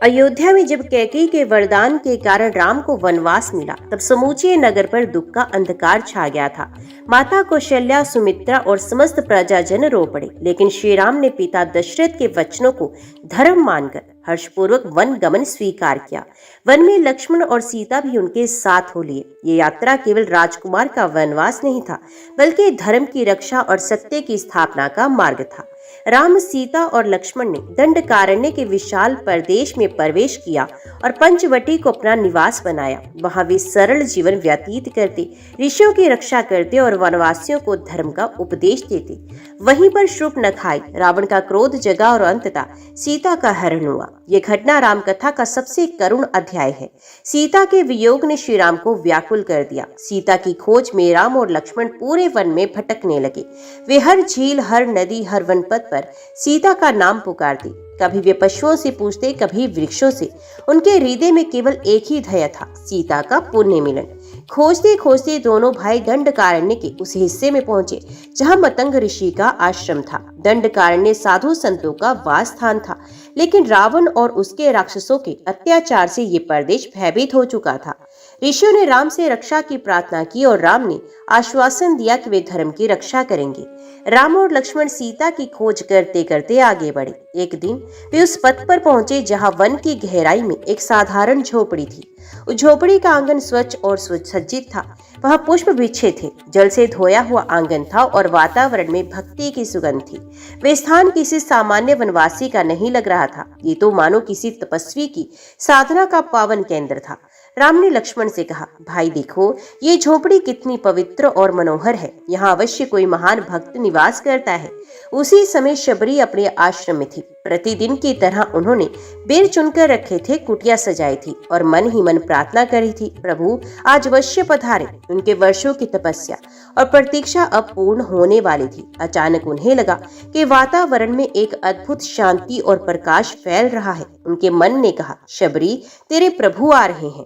S1: अयोध्या में जब कैकेयी के वरदान के कारण राम को वनवास मिला, तब समूचे नगर पर दुख का अंधकार छा गया था। माता कौशल्या, सुमित्रा और समस्त प्रजाजन रो पड़े, लेकिन श्री राम ने पिता दशरथ के वचनों को धर्म मानकर हर्षपूर्वक वन गमन स्वीकार किया। वन में लक्ष्मण और सीता भी उनके साथ हो लिए। ये यात्रा केवल राजकुमार का वनवास नहीं था, बल्कि धर्म की रक्षा और सत्य की स्थापना का मार्ग था। राम, सीता और लक्ष्मण ने दंडकारण्य के विशाल प्रदेश में प्रवेश किया और पंचवटी को अपना निवास बनाया। वहां वे सरल जीवन व्यतीत करते, ऋषियों की रक्षा करते और वनवासियों को धर्म का उपदेश देते। वहीं पर शूर्पणखा आई, रावण का क्रोध जगा और अंततः सीता का हरण हुआ। ये घटना राम कथा का सबसे करुण अध्याय है। सीता के वियोग ने श्री राम को व्याकुल कर दिया। सीता की खोज में राम और लक्ष्मण पूरे वन में भटकने लगे। वे हर झील, हर नदी, हर वनपथ पर सीता का नाम पुकारते। कभी वे पशुओं से पूछते, कभी वृक्षों से। उनके हृदय में केवल एक ही ध्येय था, सीता का पुण्य मिलन। खोजते खोजते दोनों भाई दंडकारण्य के उस हिस्से में पहुंचे जहां मतंग ऋषि का आश्रम था। दंडकारण्य साधु संतों का वास स्थान था, लेकिन रावण और उसके राक्षसों के अत्याचार से ये प्रदेश भयभीत हो चुका था। ऋषियों ने राम से रक्षा की प्रार्थना की और राम ने आश्वासन दिया कि वे धर्म की रक्षा करेंगे। राम और लक्ष्मण सीता की खोज करते करते आगे बढ़े। एक दिन वे उस पथ पर पहुंचे जहां वन की गहराई में एक साधारण झोपड़ी थी। उस झोपड़ी का आंगन स्वच्छ और सुसज्जित था। वह पुष्प बिछे थे, जल से धोया हुआ आंगन था और वातावरण में भक्ति की सुगंध थी। वे स्थान किसी सामान्य वनवासी का नहीं लग रहा था, ये तो मानो किसी तपस्वी की साधना का पावन केंद्र था। राम ने लक्ष्मण से कहा, भाई देखो, ये झोपड़ी कितनी पवित्र और मनोहर है। यहाँ अवश्य कोई महान भक्त निवास करता है। उसी समय शबरी अपने आश्रम में थी। प्रतिदिन की तरह उन्होंने बेर चुनकर रखे थे, कुटिया सजाई थी और मन ही मन प्रार्थना करी थी, प्रभु आज अवश्य पधारे। उनके वर्षों की तपस्या और प्रतीक्षा अब पूर्ण होने वाली थी। अचानक उन्हें लगा कि वातावरण में एक अद्भुत शांति और प्रकाश फैल रहा है। उनके मन ने कहा, शबरी तेरे प्रभु आ रहे हैं।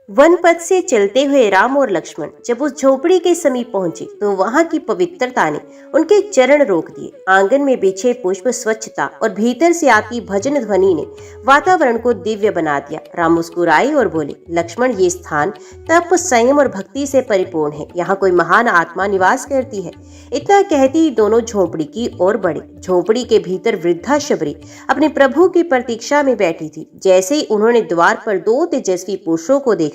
S1: वन पथ से चलते हुए राम और लक्ष्मण जब उस झोपड़ी के समीप पहुंचे तो वहां की पवित्रता ने उनके चरण रोक दिए। आंगन में बिछे पुष्प, स्वच्छता और भीतर से आती भजन ध्वनि ने वातावरण को दिव्य बना दिया। राम मुस्कुराए और बोले, लक्ष्मण ये स्थान तप, संयम और भक्ति से परिपूर्ण है। यहाँ कोई महान आत्मा निवास करती है। इतना कहती ही दोनों झोपड़ी की ओर बढ़े। झोपड़ी के भीतर वृद्धा शबरी अपने प्रभु की प्रतीक्षा में बैठी थी। जैसे ही उन्होंने द्वार पर दो तेजस्वी पुरुषों को देखा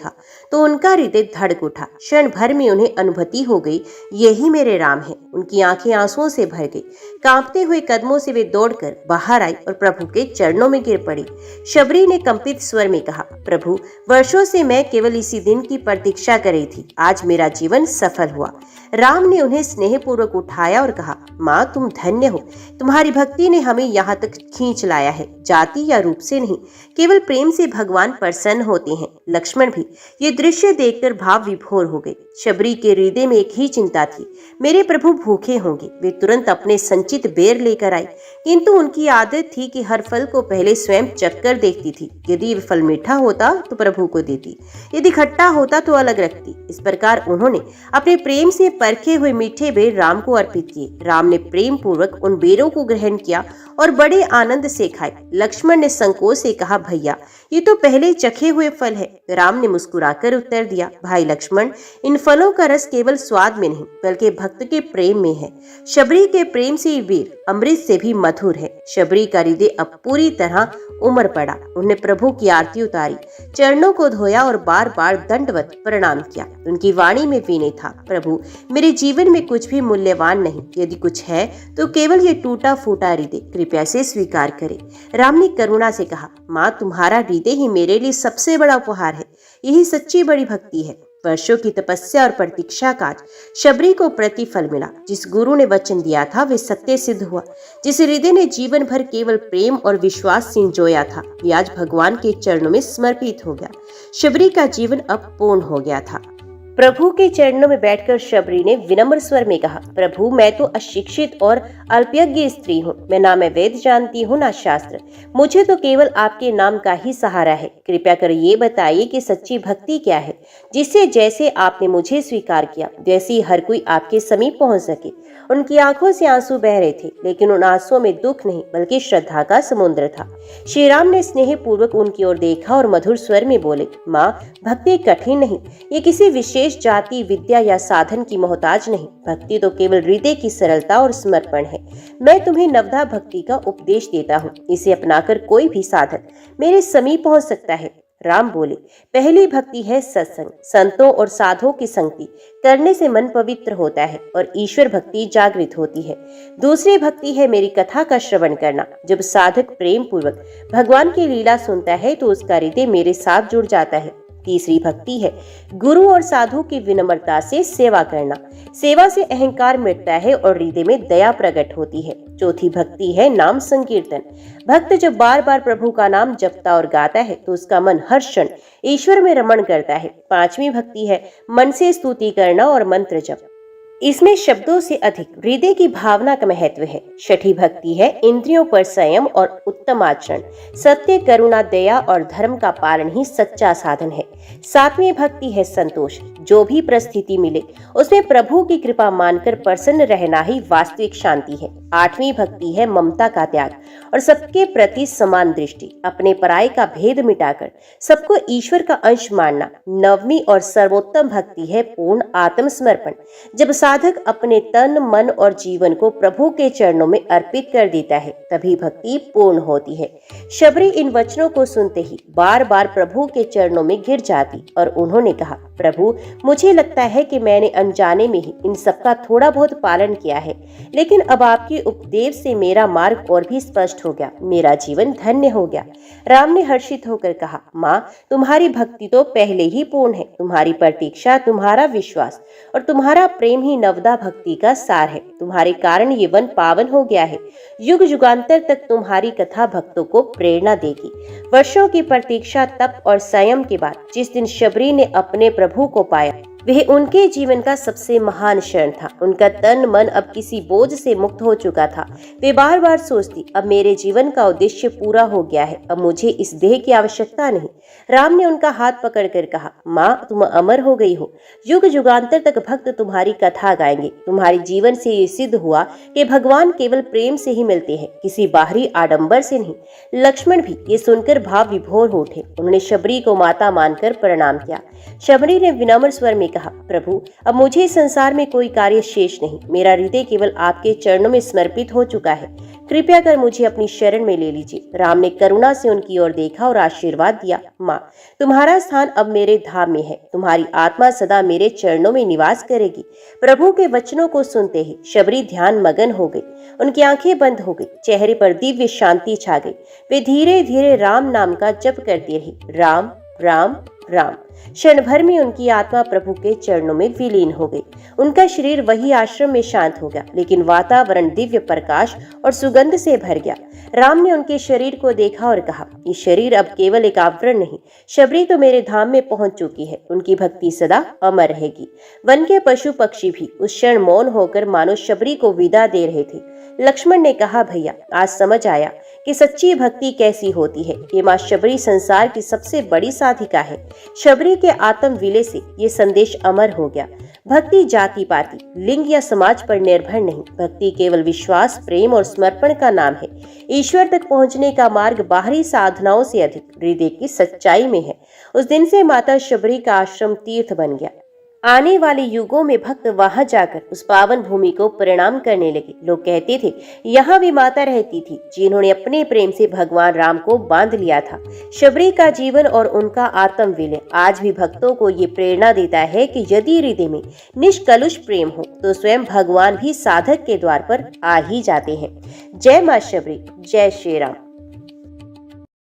S1: तो उनका हृदय धड़क उठा। क्षण भर में उन्हें अनुभूति हो गई, यही मेरे राम हैं। उनकी आंखें आंसुओं से भर गई। कांपते हुए कदमों से वे दौड़कर बाहर आई और प्रभु के चरणों में गिर पड़ी। शबरी ने कंपित स्वर में कहा, प्रभु वर्षों से मैं केवल इसी दिन की प्रतीक्षा कर रही थी। आज मेरा जीवन सफल हुआ। राम ने उन्हें स्नेहपूर्वक उठाया और कहा, माँ तुम धन्य हो। तुम्हारी भक्ति ने हमें यहाँ तक खींच लाया है। जाति या रूप से नहीं, केवल प्रेम से भगवान प्रसन्न होते हैं। लक्ष्मण भी ये दृश्य देखकर भाव विभोर हो गए। शबरी के हृदय में एक ही चिंता थी, मेरे प्रभु भूखे होंगे। वे तुरंत अपने संचित बेर लेकर आई, किंतु उनकी आदत थी कि हर फल को पहले स्वयं चखकर देखती थी। यदि फल मीठा होता तो प्रभु को देती, यदि खट्टा होता तो अलग रखती। इस प्रकार उन्होंने अपने प्रेम से परखे हुए मीठे बेर राम को अर्पित किए। राम ने प्रेम पूर्वक उन बेरों को ग्रहण किया और बड़े आनंद से खाए। लक्ष्मण ने संकोच से कहा, भैया ये तो पहले चखे हुए फल है। राम ने मुस्कुराकर उत्तर दिया, भाई लक्ष्मण इन फलों का रस केवल स्वाद में नहीं बल्कि भक्त के प्रेम में है। शबरी के प्रेम से ये बेर अमृत से भी मधुर है। शबरी का हृदय अब पूरी तरह उमड़ पड़ा। उन्हें प्रभु की आरती उतारी, चरणों को धोया और बार बार दंडवत प्रणाम किया। उनकी वाणी में विनय था, प्रभु मेरे जीवन में कुछ भी मूल्यवान नहीं। यदि कुछ है तो केवल ये टूटा फूटा हृदय, कृपया से स्वीकार करें। राम ने करुणा से कहा, माँ तुम्हारा हृदय ही मेरे लिए सबसे बड़ा उपहार है। यही सच्ची बड़ी भक्ति है। वर्षों की तपस्या और प्रतीक्षा का शबरी को प्रतिफल मिला। जिस गुरु ने वचन दिया था वे सत्य सिद्ध हुआ। जिस हृदय ने जीवन भर केवल प्रेम और विश्वास संजोया था वे आज भगवान के चरणों में समर्पित हो गया। शबरी का जीवन अब पूर्ण हो गया था। प्रभु के चरणों में बैठकर शबरी ने विनम्र स्वर में कहा, प्रभु मैं तो अशिक्षित और अल्पज्ञ स्त्री हूँ। मैं ना मैं वेद जानती हूँ ना शास्त्र। मुझे तो केवल आपके नाम का ही सहारा है। कृपया कर ये बताइए कि सच्ची भक्ति क्या है, जिससे जैसे आपने मुझे स्वीकार किया वैसे ही हर कोई आपके समीप पहुंच सके। उनकी आंखों से आंसू बह रहे थे, लेकिन उन आंसुओं में दुख नहीं बल्कि श्रद्धा का समुद्र था। श्री राम ने स्नेह पूर्वक उनकी ओर देखा और मधुर स्वर में बोले, माँ भक्ति कठिन नहीं, ये किसी विशेष जाति, विद्या या साधन की मोहताज नहीं। भक्ति तो केवल हृदय की सरलता और समर्पण है। मैं तुम्हें नवधा भक्ति का उपदेश देता हूँ। इसे अपनाकर कोई भी साधक मेरे समीप पहुँच सकता है। राम बोले, पहली भक्ति है सत्संग, संतों और साधुओं की संगति करने से मन पवित्र होता है और ईश्वर भक्ति जागृत होती है। दूसरी भक्ति है मेरी कथा का श्रवण करना। जब साधक प्रेम पूर्वक भगवान की लीला सुनता है तो उसका हृदय मेरे साथ जुड़ जाता है। तीसरी भक्ति है गुरु और साधु की विनम्रता से सेवा करना। सेवा से अहंकार मिटता है और हृदय में दया प्रकट होती है। चौथी भक्ति है नाम संकीर्तन। भक्त जब बार बार प्रभु का नाम जपता और गाता है तो उसका मन हर क्षण ईश्वर में रमण करता है। पांचवी भक्ति है मन से स्तुति करना और मंत्र जप। इसमें शब्दों से अधिक हृदय की भावना का महत्व है। छठी भक्ति है इंद्रियों पर संयम और उत्तम आचरण। सत्य, करुणा, दया और धर्म का पालन ही सच्चा साधन है। सातवीं भक्ति है संतोष। जो भी परिस्थिति मिले उसमें प्रभु की कृपा मानकर प्रसन्न रहना ही वास्तविक शांति है। आठवीं भक्ति है ममता का त्याग और सबके प्रति समान दृष्टि। अपने पराये का भेद मिटाकर सबको ईश्वर का अंश मानना। नववीं और सर्वोत्तम भक्ति है पूर्ण आत्मसमर्पण। जब साधक अपने तन, मन और जीवन को प्रभु के चरणों में अर्पित कर देता है तभी भक्ति पूर्ण होती है। शबरी इन वचनों को सुनते ही बार बार प्रभु के चरणों में गिर जाती और उन्होंने कहा, प्रभु, मुझे लगता है कि मैंने अनजाने में ही इन सबका थोड़ा बहुत पालन किया है, लेकिन अब आपके उपदेश से मेरा मार्ग और भी स्पष्ट हो गया, मेरा जीवन धन्य हो गया। राम ने हर्षित होकर कहा, माँ, तुम्हारी भक्ति तो पहले ही पूर्ण है। तुम्हारी प्रतीक्षा, तुम्हारा विश्वास और तुम्हारा प्रेम ही नवदा भक्ति का सार है। तुम्हारे कारण ये वन पावन हो गया है। युग युगांतर तक तुम्हारी कथा भक्तों को प्रेरणा देगी। वर्षों की प्रतीक्षा, तप और संयम के बाद जिस दिन शबरी ने अपने प्रभु को पाया वह उनके जीवन का सबसे महान क्षण था। उनका तन मन अब किसी बोझ से मुक्त हो चुका था। वे बार बार सोचती, अब मेरे जीवन का उद्देश्य पूरा हो गया है, अब मुझे इस देह की आवश्यकता नहीं। राम ने उनका हाथ पकड़कर कहा, माँ, तुम अमर हो गई हो। युग युगांतर तक भक्त तुम्हारी कथा गाएंगे। तुम्हारे जीवन से ये सिद्ध हुआ कि भगवान केवल प्रेम से ही मिलते हैं, किसी बाहरी आडंबर से नहीं। लक्ष्मण भी ये सुनकर भाव विभोर हो उठे। उन्होंने शबरी को माता मानकर प्रणाम किया। शबरी ने विनम्र स्वर में कहा, प्रभु, अब मुझे इस संसार में कोई कार्य शेष नहीं। मेरा हृदय केवल आपके चरणों में समर्पित हो चुका है। कृपया कर मुझे अपनी शरण में ले लीजिए। राम ने करुणा से उनकी ओर देखा और आशीर्वाद दिया, माँ, तुम्हारा स्थान अब मेरे धाम में है। तुम्हारी आत्मा सदा मेरे चरणों में निवास करेगी। प्रभु के वचनों को सुनते ही शबरी ध्यान मगन हो गई। उनकी आंखें बंद हो गई, चेहरे पर दिव्य शांति छा गई। वे धीरे धीरे राम नाम का जप करती रही, राम राम राम। क्षण भर में उनकी आत्मा प्रभु के चरणों में विलीन हो गई। उनका शरीर वही आश्रम में शांत हो गया, लेकिन वातावरण दिव्य प्रकाश और सुगंध से भर गया। राम ने उनके शरीर को देखा और कहा, ये शरीर अब केवल एक आवरण नहीं, शबरी तो मेरे धाम में पहुंच चुकी है। उनकी भक्ति सदा अमर रहेगी। वन के पशु पक्षी भी उस क्षण मौन होकर मानो शबरी को विदा दे रहे थे। लक्ष्मण ने कहा, भैया, आज समझ आया कि सच्ची भक्ति कैसी होती है। ये माँ शबरी संसार की सबसे बड़ी साधिका है। शबरी के आत्म विलय से ये संदेश अमर हो गया। भक्ति जाति पाति, लिंग या समाज पर निर्भर नहीं। भक्ति केवल विश्वास, प्रेम और समर्पण का नाम है। ईश्वर तक पहुंचने का मार्ग बाहरी साधनाओं से अधिक हृदय की सच्चाई में है। उस दिन से माता शबरी का आश्रम तीर्थ बन गया। आने वाले युगों में भक्त वहां जाकर उस पावन भूमि को प्रणाम करने लगे। लोग कहते थे, यहाँ भी माता रहती थी जिन्होंने अपने प्रेम से भगवान राम को बांध लिया था। शबरी का जीवन और उनका आत्म विलय आज भी भक्तों को ये प्रेरणा देता है कि यदि हृदय में निष्कलुष प्रेम हो तो स्वयं भगवान भी साधक के द्वार पर आ ही जाते हैं। जय मां शबरी, जय श्री राम।